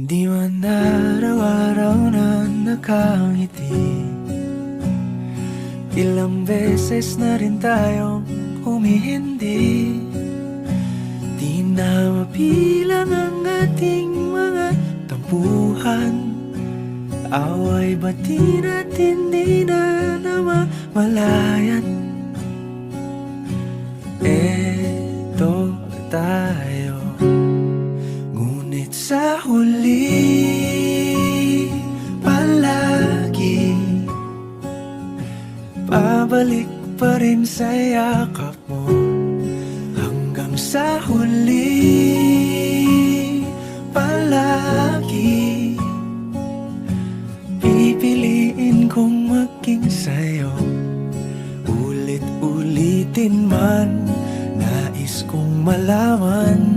Di man araw-araw na nakangiti. Ilang beses na rin tayong humihindi. Di na mabilang ang ating mga tampuhan. Away bati natin di na namamalayan. Eto tayo, ngunit sa huli palagi pabalik pa rin sa yakap mo. Hanggang sa huli palagi pipiliin kong maging sa'yo. Ulit-ulitin man, nais kong malaman